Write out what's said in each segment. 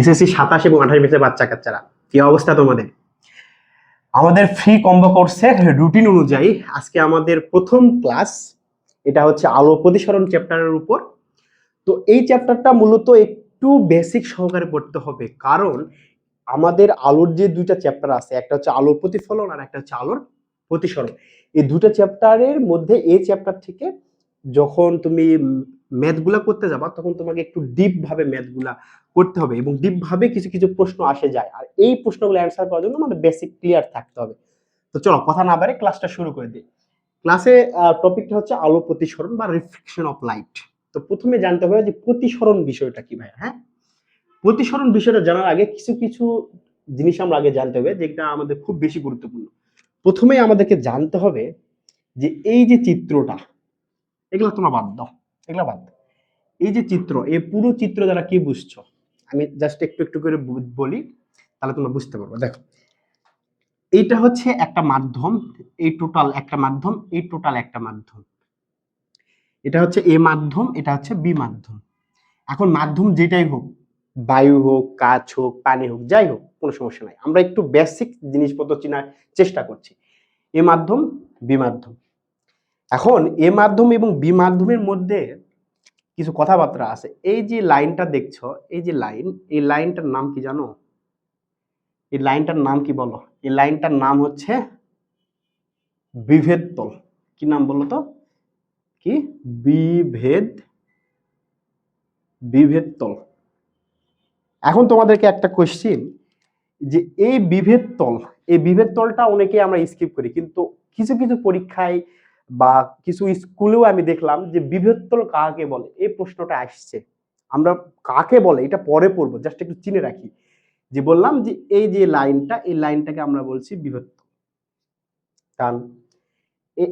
SSC 27 এবং 28 ব্যাচের বাচ্চা কাচ্চারা, কি অবস্থা তোমাদের? আমাদের ফ্রি কম্বো কোর্সের রুটিন অনুযায়ী আজকে আমাদের প্রথম ক্লাস। এটা হচ্ছে আলো প্রতিসরণ চ্যাপ্টারের উপর। তো এই চ্যাপ্টারটা মূলত একটু বেসিক সহকারে পড়তে হবে, কারণ আমাদের আলোর যে দুইটা চ্যাপ্টার আছে, একটা হচ্ছে আলোর প্রতিফলন আর একটা হচ্ছে আলোর প্রতিসরণ। এই দুটো চ্যাপ্টারের মধ্যে এই চ্যাপ্টার থেকে যখন তুমি ম্যাথগুলা করতে যাবা, তখন তোমাকে একটু ডিপ ভাবে ম্যাথগুলা করতে হবে এবং ডিপ ভাবে কিছু কিছু প্রশ্ন আসে যায়, আর এই প্রশ্নগুলো অ্যান্সার করার জন্য আমাদের বেসিক ক্লিয়ার থাকতে হবে। তো চলো কথা না বাড়ে ক্লাসটা শুরু করে দিই। ক্লাসে টপিকটা হচ্ছে আলো প্রতিসরণ বা রিফ্লেকশন অফ লাইট। তো প্রথমে জানতে হবে যে প্রতিসরণ বিষয়টা কি ভাই। হ্যাঁ, প্রতিসরণ বিষয়টা জানার আগে কিছু কিছু জিনিস আমরা আগে জানতে হবে, যেটা আমাদের খুব বেশি গুরুত্বপূর্ণ। প্রথমেই আমাদেরকে জানতে হবে যে এই যে চিত্রটা, এগুলো তোমরা বাদ দাও, এগুলো বাদ দাও। এই যে চিত্র, এই পুরো চিত্র দ্বারা কি বুঝছো? আমি জাস্ট একটু একটু করে বলি, তাহলে তোমরা বুঝতে পারবে। দেখো, এইটা হচ্ছে একটা মাধ্যম, এই টোটাল একটা মাধ্যম, এই টোটাল একটা মাধ্যম। এটা হচ্ছে এ মাধ্যম, এটা হচ্ছে বি মাধ্যম। এখন মাধ্যম যেটাই হোক, বায়ু হোক, কাঁচ হোক, পানি হোক, যাই হোক, কোনো সমস্যা নাই। আমরা একটু বেসিক জিনিসপত্র চেনার চেষ্টা করছি। এ মাধ্যম, বি মাধ্যম। এখন এ মাধ্যম এবং বি মাধ্যমের মধ্যে কিছু কথাবার্তা আছে। এই যে লাইনটা দেখছো, এই যে লাইন, এই লাইনটার নাম কি জানো? এই লাইনটার নাম কি বলো? এই লাইনটার নাম হচ্ছে বিভেদ তল। কি নাম বলো তো? কি? বিভেদ, বিভেদ তল। এখন তোমাদেরকে একটা কোশ্চিন, যে এই বিভেদ তল, এই বিভেদ তলটা অনেকে আমরা স্কিপ করি, কিন্তু কিছু কিছু পরীক্ষায় বা কিছু স্কুলেও আমি দেখলাম যে বিভেদ তল কাকে বলে, এই প্রশ্নটা আসছে। আমরা কাকে বলে এটা পরে পড়বো, জাস্ট একটু চিনে রাখি। যে বললাম যে এই যে লাইনটা, এই লাইনটাকে আমরা বলছি বিভেদ তল। কারণ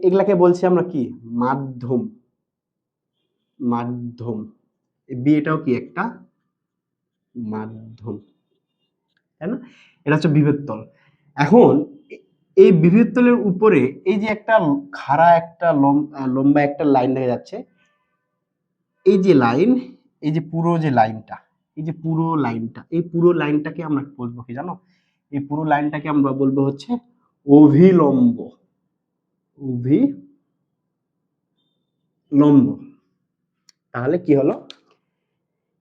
এগুলাকে বলছি আমরা কি? মাধ্যম। মাধ্যম। বি এটাও কি একটা মাধ্যম, তাই না? এটা হচ্ছে বিভেদ তল। এখন এই বিভেদ তলের উপরে এই যে একটা খাড়া একটা লম্বা একটা লাইন দেখা যাচ্ছে, এই যে লাইন, এই যে পুরো যে লাইনটা, এই যে পুরো লাইনটা, এই পুরো লাইনটাকে আমরা বলবো কি জানো? এই পুরো লাইনটাকে আমরা বলবো হচ্ছে অভিলম্ব। অভিলম্ব। তাহলে কি হলো?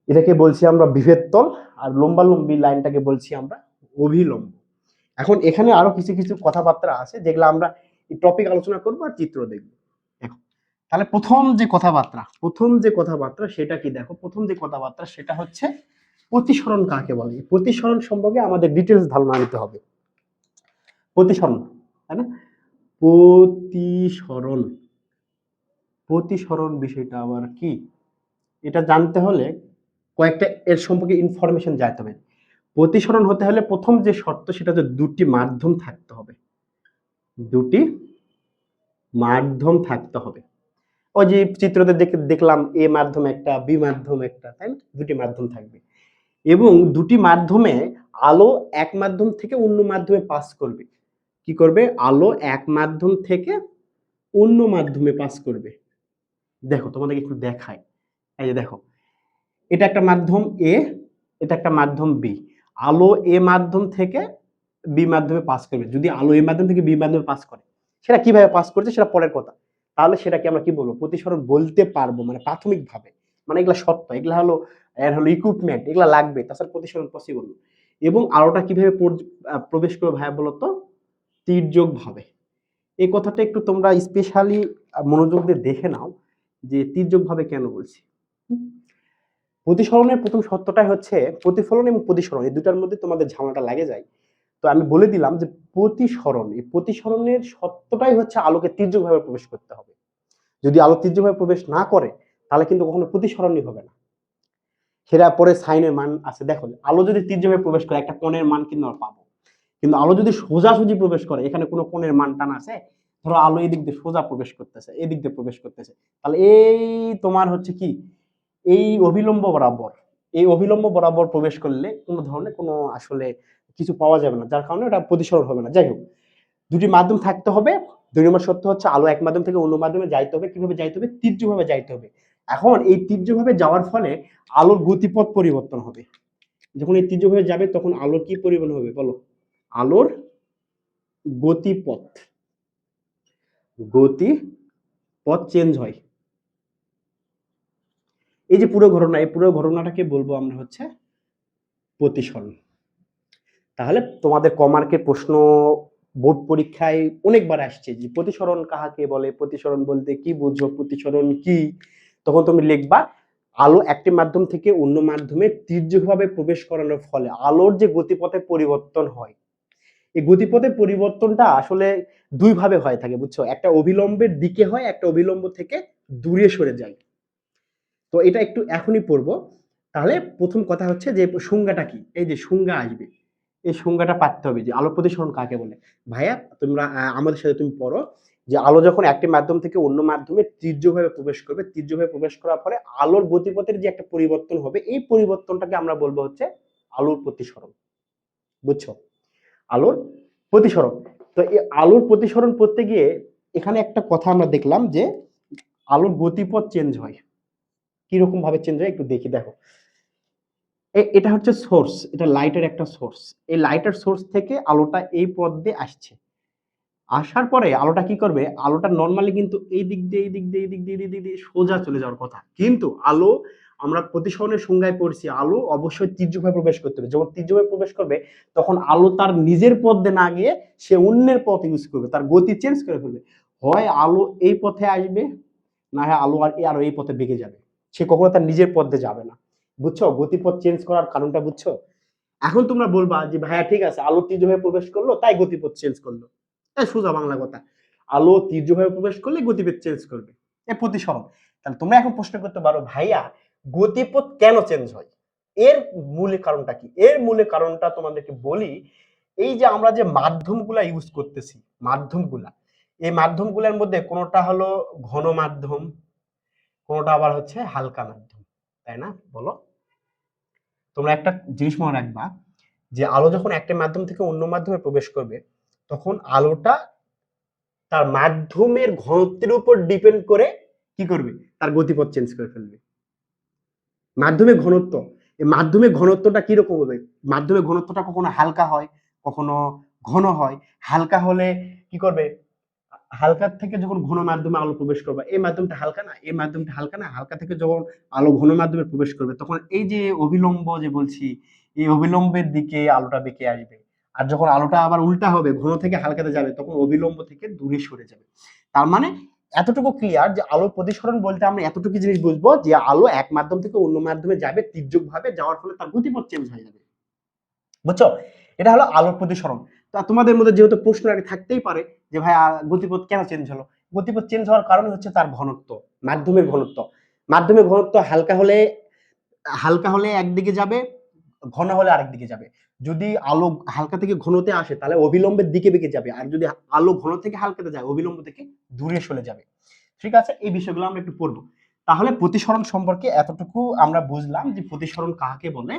এটাকে বলছি আমরা বিভেদ তল, আর লম্বালম্বি লাইনটাকে বলছি আমরা অভিলম্ব। এখন এখানে আরো কিছু কিছু কথাবার্তা আছে, যেগুলো আমরা এই টপিক আলোচনা করবো আর চিত্র দেখবো। দেখো, তাহলে প্রথম যে কথাবার্তা সেটা কি? দেখো, প্রথম যে কথাবার্তা সেটা হচ্ছে প্রতিসরণ কাকে বলে। প্রতিসরণ সম্পর্কে আমাদের ডিটেলস ধারণা নিতে হবে। প্রতিসরণ, তাই না? প্রতিসরণ, প্রতিসরণ বিষয়টা আবার কি? এটা জানতে হলে কয়েকটা এর সম্পর্কে ইনফরমেশন জানতে হবে। প্রতিসরণ হতে হলে প্রথম যে শর্ত সেটা হচ্ছে দুটি মাধ্যম থাকতে হবে। দুটি মাধ্যম থাকতে হবে। ওই যে চিত্রতে দেখলাম এ মাধ্যম একটা, বি মাধ্যম একটা, তাই না? দুটি মাধ্যম থাকবে এবং দুটি মাধ্যমে আলো এক মাধ্যম থেকে অন্য মাধ্যমে পাস করবে। কি করবে? আলো এক মাধ্যম থেকে অন্য মাধ্যমে পাস করবে। দেখো তোমাদেরকে একটু দেখাই। এই যে দেখো, এটা একটা মাধ্যম এ, এটা একটা মাধ্যম বি। আলো এ মাধ্যম থেকে বি মাধ্যমে পাস করবে। যদি আলো এ মাধ্যম থেকে বি মাধ্যমে পাস করে, সেটা কিভাবে পাস করছে সেটা পরের কথা। তাহলে সেটাকে আমরা কি বলবো? প্রতিসরণ বলতে পারবো, মানে প্রাথমিকভাবে। মানে এগুলা সত্য, এগুলা হলো এর হলো ইকুইপমেন্ট, এগুলা লাগবে, তাছাড়া প্রতিসরণ পসিবল। এবং আলোটা কিভাবে প্রবেশ করবে ভাই বলতো? তির্যক ভাবে। এই কথাটা একটু তোমরা স্পেশালি মনোযোগ দিয়ে দেখে নাও, যে তির্যক ভাবে কেন বলছি। প্রতিসরণের প্রথম সত্যটাই হচ্ছে প্রতিফলন এবং প্রতিসরণ, এই দুটার মধ্যে তোমাদের ঝামেলাটা লাগে যায়। তো আমি বলে দিলাম যে প্রতিসরণ, এই প্রতিসরণের সত্যটাই হচ্ছে আলোকে তীর্যকভাবে প্রবেশ করতে হবে। যদি আলো তীর্যকভাবে প্রবেশ না করে, তাহলে কিন্তু কখনো প্রতিসরণই হবে না। সেটা পরে সাইনের মান আছে। দেখো, আলো যদি তীর্যকভাবে প্রবেশ করে একটা কোণের মান কিন্তু আমরা পাবো, কিন্তু আলো যদি সোজাসুজি প্রবেশ করে, এখানে কোনো কোণের মান টান আছে? ধরো আলো এই দিক দিয়ে সোজা প্রবেশ করতেছে, এই দিক দিয়ে প্রবেশ করতেছে, তাহলে এই তোমার হচ্ছে কি, এই অভিলম্ব বরাবর, এই অভিলম্ব বরাবর প্রবেশ করলে কোনো ধরনের কোনো আসলে কিছু পাওয়া যাবে না, যার কারণে ওটা প্রতিসরণ হবে না। যাই হোক, দুটি মাধ্যম থাকতে হবে। ২ নম্বর সত্য হচ্ছে আলো এক মাধ্যম থেকে অন্য মাধ্যমে যাইতে হবে। কিভাবে যাইতে হবে? তীর্যভাবে যাইতে হবে। এখন এই তীর্যভাবে যাওয়ার ফলে আলোর গতিপথ পরিবর্তন হবে। যখন এই তীর্যক ভাবে যাবে তখন আলোর কি পরিবর্তন হবে বলো? আলোর গতিপথ গতিপথ চেঞ্জ হয়। এই যে পুরো ঘটনা, এই পুরো ঘটনাটাকে বলবো আমরা হচ্ছে প্রতিসরণ। তাহলে তোমাদের কমার্কের প্রশ্ন বোর্ড পরীক্ষায় অনেকবার আসছে যে প্রতিসরণ কাহাকে বলে, প্রতিসরণ বলতে কি বুঝো, প্রতিসরণ কি? তখন তুমি লিখবা আলো একটি মাধ্যম থেকে অন্য মাধ্যমে তীর্যকভাবে প্রবেশ করানোর ফলে আলোর যে গতিপথে পরিবর্তন হয়, এই গতিপথের পরিবর্তনটা আসলে দুই ভাবে হয়ে থাকে বুঝছো, একটা অবিলম্বের দিকে হয়, একটা অবিলম্ব থেকে দূরে সরে যায়। তো এটা একটু এখনই পড়বো। তাহলে প্রথম কথা হচ্ছে যে সংজ্ঞাটা কি, এই যে সংজ্ঞা আসবে, এই সংজ্ঞাটা পাঠতে হবে যে আলো প্রতিসরণ কাকে বলে। ভাইয়া তোমরা আমাদের সাথে তুমি পড়ো যে আলো যখন একটি মাধ্যম থেকে অন্য মাধ্যমে তীর্যকভাবে প্রবেশ করবে, তীর্যকভাবে প্রবেশ করার ফলে আলোর গতিপথের যে একটা পরিবর্তন হবে, এই পরিবর্তনটাকে আমরা বলবো হচ্ছে আলোর প্রতিসরণ। বুঝছো? আলোর প্রতিসরণ। তো এই আলোর প্রতিসরণ করতে গিয়ে এখানে একটা কথা আমরা দেখলাম যে আলোর গতিপথ চেঞ্জ হয়। কিরকম ভাবে চেঞ্জ হয় একটু দেখি। দেখো এটা হচ্ছে সোর্স, এটা লাইটের একটা সোর্স। এই লাইটের সোর্স থেকে আলোটা এই পথ দিয়ে আসছে, আসার পরে আলোটা কি করবে, আলোটা নর্মালি কিন্তু এই দিক দিয়ে এই দিক দিয়ে এই দিক দিয়ে এই দিক দিয়ে সোজা চলে যাওয়ার কথা, কিন্তু আলো আমরা প্রতিসরণের সংজ্ঞায় পড়ছি আলো অবশ্যই তীর্যকভাবে প্রবেশ করতে হবে। যখন তীর্যকভাবে প্রবেশ করবে তখন আলো তার নিজের পথ দিয়ে না গিয়ে সে অন্যের পথ ইউজ করবে, তার গতি চেঞ্জ করে ফেলবে। হয় আলো এই পথে আসবে, না হয় আলো আর এই পথে বেঁকে যাবে, সে কখনো তার নিজের পথ দিয়ে যাবে না। বুঝছো গতিপথ চেঞ্জ করার কারণটা? বুঝছো? এখন তোমরা বলবা যে ভাইয়া ঠিক আছে আলো তীর্যভাবে প্রবেশ করলো তাই গতিপথ চেঞ্জ করলো। সোজা বাংলা কথা, আলো তীর্যভাবে প্রবেশ করলে গতিপথ চেঞ্জ করবে, এ প্রতিসরণ। তাহলে তোমরা এখন প্রশ্ন করতে পারো ভাইয়া গতিপথ কেন চেঞ্জ হয়, এর মূল কারণটা কি? এর মূল কারণটা তোমাদেরকে বলি, এই যে আমরা যে মাধ্যমগুলা ইউজ করতেছি, মাধ্যমগুলা, এই মাধ্যমগুলোর মধ্যে কোনোটা হলো ঘন মাধ্যম, কোনোটা আবার হচ্ছে হালকা মাধ্যম, তাই না? বলো। তোমরা একটা জিনিস মনে রাখবা যে আলো যখন একটা মাধ্যম থেকে অন্য মাধ্যমে প্রবেশ করবে তখন আলোটা তার মাধ্যমের ঘনত্বের উপর ডিপেন্ড করে কি করবে, তার গতিপথ চেঞ্জ করে ফেলবে। মাধ্যমের ঘনত্ব, এই মাধ্যমের ঘনত্বটা কিরকম হবে? মাধ্যমের ঘনত্বটা কখনো হালকা হয়, কখনো ঘন হয়। হালকা হলে কি করবে, হালকা থেকে যখন ঘন মাধ্যমে আলো প্রবেশ করবে, এই মাধ্যমটা হালকা না, এই মাধ্যমটা হালকা না, হালকা থেকে যখন আলো ঘন মাধ্যমে প্রবেশ করবে তখন এই যে অভিলম্ব যে বলছি, এই অভিলম্বের দিকে আলোটা বেঁকে আসবে। আর যখন আলোটা আবার উল্টা হবে, ঘন থেকে হালকাতে যাবে, তখন অভিলম্ব থেকে দূরে সরে যাবে। তার মানে এতটুকু ক্লিয়ার যে আলোর প্রতিসরণ বলতে আমরা এতটুকু জিনিস বুঝবো যে আলো এক মাধ্যম থেকে অন্য মাধ্যমে যাবে, তীর্যক ভাবে যাওয়ার ফলে তার গতিপথ চেঞ্জ হয়ে যাবে। বুঝছো? এটা হলো আলোর প্রতিসরণ। তা তোমাদের মধ্যে যেহেতু প্রশ্ন আগে থাকতেই পারে যে ভাই গতিপথ কেন চেঞ্জ হলো, গতিপথ চেঞ্জ হওয়ার কারণ হচ্ছে তার ঘনত্ব, মাধ্যমের ঘনত্ব। মাধ্যমের ঘনত্ব হালকা হলে একদিকে যাবে, ঘন হলে আরেক দিকে যাবে। যদি আলো হালকা থেকে ঘনতে আসে তাহলে অবিলম্বের দিকে বেঁকে যাবে, আর যদি আলো ঘন থেকে হালকাতে যায় অবিলম্ব থেকে দূরে সরে যাবে। ঠিক আছে, এই বিষয়গুলো আমরা একটু পড়বো। তাহলে প্রতিসরণ সম্পর্কে এতটুকু আমরা বুঝলাম যে প্রতিসরণ কাকে বলে,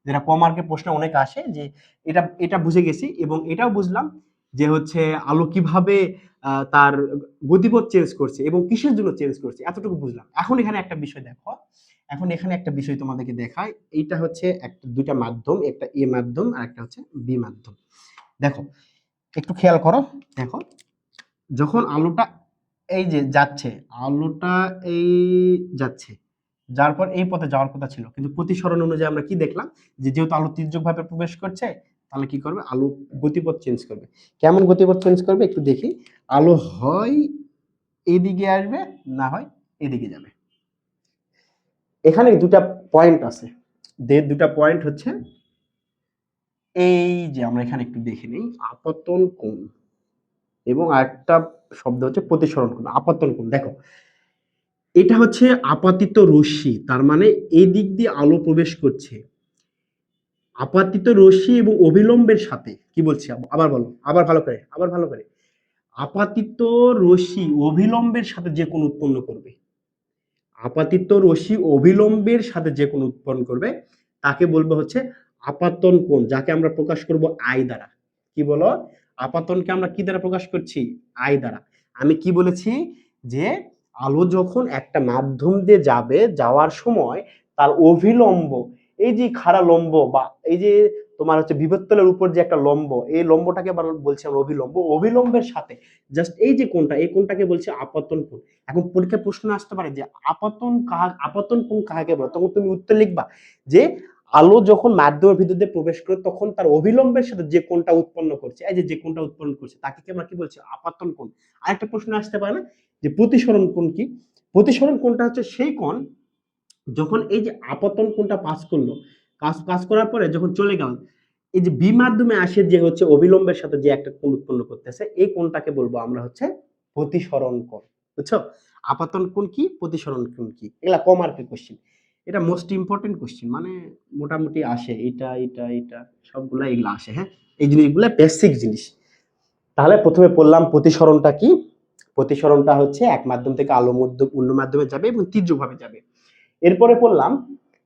যেটা কমার্কের প্রশ্ন অনেক আসে যে এটা এটা বুঝে গেছি, এবং এটাও বুঝলাম যে হচ্ছে আলো কিভাবে তার গতিপথ চেঞ্জ করছে এবং কিসের জন্য চেঞ্জ করছে, এতটুকু বুঝলাম। এখন এখানে একটা বিষয় দেখো, এখন এখানে একটা বিষয় তোমাদেরকে দেখায়, এইটা হচ্ছে একটা দুইটা মাধ্যম, একটা এ মাধ্যম আর একটা হচ্ছে বি মাধ্যম। দেখো একটু খেয়াল করো, দেখো যখন আলোটা এই যে যাচ্ছে, আলোটা এই যাচ্ছে, যার পর এই পথে যাওয়ার কথা ছিল, কিন্তু প্রতিসরণ অনুযায়ী আমরা কি দেখলাম যে যেহেতু আলো তীর্যক ভাবে প্রবেশ করছে তাহলে কি করবে, আলো গতিপথ চেঞ্জ করবে। কেমন গতিপথ চেঞ্জ করবে একটু দেখি। আলো হয় এদিকে আসবে, না হয় এদিকে যাবে। এখানে দুটা পয়েন্ট আছে, দুটা পয়েন্ট হচ্ছে এই যে আমরা এখানে একটু দেখে নিই, আপতন কোণ এবং আরেকটা শব্দ হচ্ছে প্রতিসরণ কোণ। আপতন কোণ দেখো, এটা হচ্ছে আপাতিত রশ্মি, তার মানে এই দিক দিয়ে আলো প্রবেশ করছে। আপাতিত রশ্মি এবং অবিলম্বের সাথে কি বলছি, আবার বলো, আবার ভালো করে, আবার ভালো করে। আপাতিত রশ্মি অবিলম্বের সাথে যে কোন উৎপন্ন করবে, আপাতিত রশ্মি অবিলম্বের সাথে যে কোন উৎপন্ন করবে তাকে বলবো হচ্ছে আপাতন কোণ, যাকে আমরা প্রকাশ করব আই দ্বারা। কি বলো, আপাতনকে আমরা কি দ্বারা প্রকাশ করছি, আই দ্বারা। আমি কি বলেছি যে আলো যখন একটা মাধ্যম দিয়ে যাবে, যাওয়ার সময় তার অভিলম্ব, এই যে খাড়া লম্ব বা এই যে তোমার হচ্ছে বিভব উপর যে একটা লম্ব, এই লম্বটাকে বলছি আমরা অভিলম্ব। অভিলম্বের সাথে জাস্ট এই যে কোণটা, এই কোণটাকে বলছি আপাতন কোণ। এখন পরীক্ষায় প্রশ্ন আসতে পারে যে আপাতন কোণ কাকে বলে? তখন তুমি উত্তর লিখবা যে আলো যখন মাধ্যমের ভিতর দিয়ে প্রবেশ করে তখন তার অভিলম্বের সাথে যে কোণটা উৎপন্ন করছে, এই যে কোণটা উৎপন্ন করছে তাকে কি আমরা কি বলছি? আপাতন কোণ। আরেকটা প্রশ্ন আসতে পারে না যে প্রতিসরণ কোণ কি? প্রতিসরণ কোণটা হচ্ছে সেই কোণ যখন এই যে আপতন কোণটা পাস করলো, কাজ করার পরে যখন চলে গেল, এই যে বি মাধ্যমে আসে যে হচ্ছে অবিলম্বের সাথে যে একটা কোণ উৎপন্ন করতেছে, এই কোণটাকে বলবো আমরা হচ্ছে প্রতিসরণ কোণ। বুঝছো? আপতন কোণ কি, প্রতিসরণ কোণ কি, এগুলা কম মার্কের কোশ্চেন। এটা মোস্ট ইম্পর্টেন্ট কোশ্চেন, মানে মোটামুটি আসে এটা সবগুলা এগুলা আসে। হ্যাঁ, এই জিনিসগুলা বেসিক জিনিস। তাহলে প্রথমে পড়লাম প্রতিসরণটা কি। প্রতিসরণটা হচ্ছে এক মাধ্যম থেকে আলো অন্য মাধ্যমে যাবে এবং তীর্যকভাবে যাবে। এরপরে পড়লাম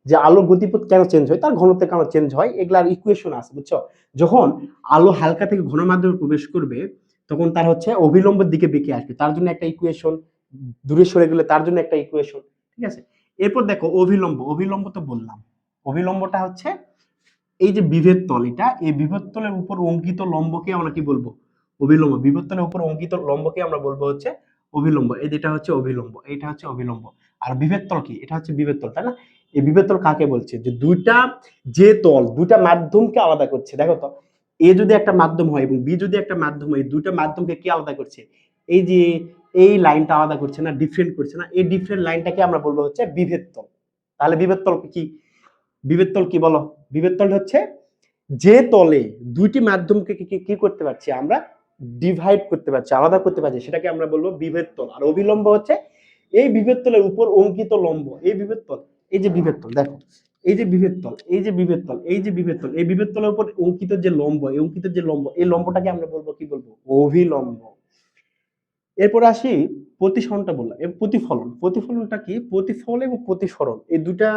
যে আলোর গতিপথ কেন চেঞ্জ হয়, তার ঘনত্ব কেন চেঞ্জ হয়, এগুলার ইকুয়েশন আছে। বুঝছো? যখন আলো হালকা থেকে ঘন মাধ্যমে প্রবেশ করবে তখন তার হচ্ছে অভিলম্বের দিকে বেঁকে আসবে, তার জন্য একটা ইকুয়েশন। দূরে সরে গেলে তার জন্য একটা ইকুয়েশন। ঠিক আছে? এরপর দেখো অভিলম্ব তো বললাম। অভিলম্বটা হচ্ছে এই যে বিভেদ তল, এটা এই বিভেদ তলের উপর অঙ্কিত লম্বকে আমরা কি বলবো? অভিলম্ব। বিভেদ তলের উপর অঙ্কিত লম্বকে আমরা বলবো হচ্ছে অভিলম্ব। এই যেটা হচ্ছে অভিলম্ব, এটা হচ্ছে অভিলম্ব। আর বিভেদ তল কি? এটা হচ্ছে বিভেদ তল, তাই না? এই বিভেদ তল কাকে বলছে? যে দুইটা মাধ্যমকে আলাদা করছে। দেখো তো, এ যদি একটা মাধ্যম হয় এবং বি যদি একটা মাধ্যম হয়, দুইটা মাধ্যমকে কি আলাদা করছে? এই যে এই লাইনটা আলাদা করছে না, ডিফারেন্ট করছে না, এই ডিফারেন্ট লাইনটাকে আমরা বলবো হচ্ছে বিভেদ তল। তাহলে বিভেদ তল কি? বিভেদ তল কি বলো? বিভেদ তল হচ্ছে যে তলে দুইটি মাধ্যমকে কি করতে পারছি আমরা? ডিভাইড করতে পারছি, আলাদা করতে পারছি, সেটাকে আমরা বলবো বিভেদ তল। আর অভিলম্ব হচ্ছে এই বিভেদ তলের উপর অঙ্কিত লম্ব। এই বিভেদ তল, এই যে বিভেদ তল, দেখো এই যে বিভেদ তল, এই যে বিভেদ তল, এই যে বিভেদ তল, এই বিভেদ তলের উপর অঙ্কিত যে লম্ব, এই অঙ্কিত যে লম্ব, এই লম্বটাকে আমরা বলবো কি বলবো? অভিলম্ব। এরপরে আসি প্রতিসরণটা বললাম। এর প্রতিফলন, প্রতিফলনটা কি? প্রতিফলন এবং প্রতিসরণ এই দুটা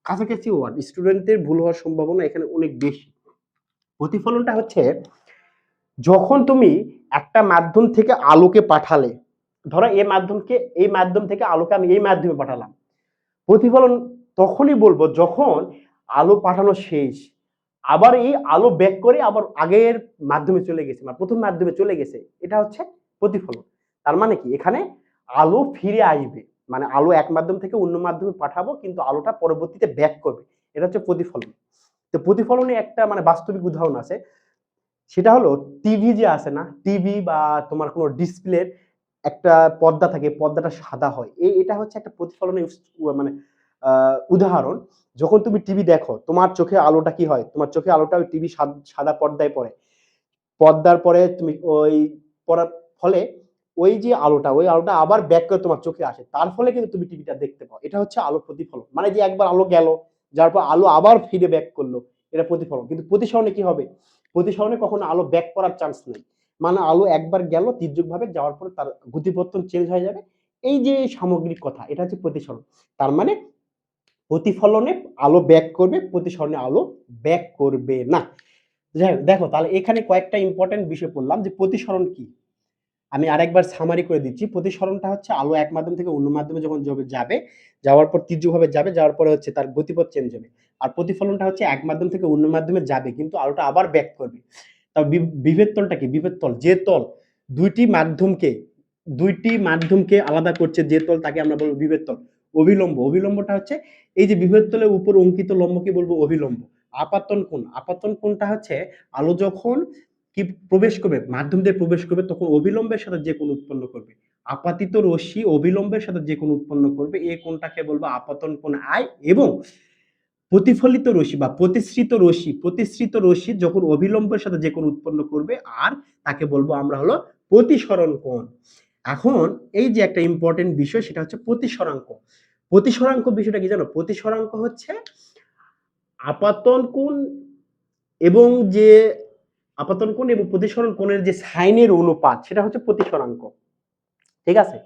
কাছাকাছি ওয়ার্ড, স্টুডেন্টদের ভুল হওয়ার সম্ভাবনা এখানে অনেক বেশি। প্রতিফলনটা হচ্ছে যখন তুমি একটা মাধ্যম থেকে আলোকে পাঠালে, ধরো এই মাধ্যম থেকে আলোকে আমি এই মাধ্যমে পাঠালাম, প্রতিফলন তখনই বলবো যখন আলো পাঠানো শেষ, আবার এই আলো ব্যাক করে আবার আগের মাধ্যমে চলে গেছে, মানে প্রথম মাধ্যমে চলে গেছে, এটা হচ্ছে প্রতিফলন। তার মানে কি? এখানে আলো ফিরে আসবে, মানে আলো এক মাধ্যম থেকে অন্য মাধ্যমে পাঠাবো কিন্তু আলোটা পরবর্তীতে ব্যাক করবে, এটা হচ্ছে প্রতিফলন। তো প্রতিফলনে একটা মানে বাস্তবিক উদাহরণ আছে, সেটা হলো টিভি যে আছে না, টিভি বা তোমার কোনো ডিসপ্লের একটা পর্দা থাকে, পর্দাটা সাদা হয়, এটা হচ্ছে একটা প্রতিফলনের মানে উদাহরণ। যখন তুমি টিভি দেখো তোমার চোখে আলোটা কি হয়? তোমার চোখে আলোটা ওই টিভি সাদা পর্দায় পড়ে, পর্দার পরে তুমি ওই পড়ার ফলে ওই যে আলোটা, ওই আলোটা আবার ব্যাক করে তোমার চোখে আসে, তার ফলে কিন্তু তুমি টিভিটা দেখতে পাও। এটা হচ্ছে আলো প্রতিফলন, মানে যে একবার আলো গেল, যার পর আলো আবার ফিরে ব্যাক করলো, এটা প্রতিফলন। কিন্তু প্রতিসরণে কি হবে? প্রতিসরণে কখনো আলো ব্যাক করার চান্স নেই, মানে আলো একবার গেল তির্যক ভাবে যাওয়ার পরে তার গতিপত্তন চেঞ্জ হয়ে যাবে। এই যে সামগ্রিক কথা, এটা হচ্ছে প্রতিসরণ। তার মানে প্রতিফলনে আলো ব্যাক করবে, প্রতিসরণে আলো ব্যাক করবে না। যাই হোক, দেখো তাহলে এখানে কয়েকটা ইম্পর্টেন্ট বিষয় পড়লাম যে প্রতিসরণ কি। আমি আরেকবার সামারি করে দিচ্ছি। প্রতিসরণটা হচ্ছে আলো এক মাধ্যম থেকে অন্য মাধ্যমে যখন যাবে, যাওয়ার পর তীর্যকভাবে যাবে, যাওয়ার পরে হচ্ছে তার গতিপথ চেঞ্জ হবে। আর প্রতিফলনটা হচ্ছে এক মাধ্যম থেকে অন্য মাধ্যমে যাবে কিন্তু আলোটা আবার ব্যাক করবে। তাও বিভেদ তলটা কি? বিভেদ তল যে তল দুইটি মাধ্যমকে আলাদা করছে, যে তল তাকে আমরা বলবো বিভেদ তল। অভিলম্বটা হচ্ছে এই যে বিভেদ তলের উপর অঙ্কিত লম্বকে বলবো অভিলম্ব। আপাতন কোণটা হচ্ছে আলো যখন কি প্রবেশ করবে, মাধ্যম দিয়ে প্রবেশ করবে, তখন অবিলম্বের সাথে যে কোণ উৎপন্ন করবে, আপাতিত রশ্মি অবিলম্বের সাথে যে কোণ উৎপন্ন করবে, এই কোণটাকে বলবো আপতন কোণ আই। এবং প্রতিফলিত রশ্মি বা প্রতিসৃত রশ্মি যখন অবিলম্বের সাথে যে কোণ উৎপন্ন করবে আর তাকে বলবো আমরা হলো প্রতিসরণ কোণ। এখন এই যে একটা ইম্পর্টেন্ট বিষয়, সেটা হচ্ছে প্রতিসরাঙ্ক। প্রতিসরাঙ্ক বিষয়টা কি জানো? প্রতিসরাঙ্ক হচ্ছে আপাতন কোণ এবং যে আপতন কোণ এবং প্রতিসরণ কোণের যে সাইনের অনুপাত, সেটা হচ্ছে প্রতিসরাঙ্ক। ঠিক আছে?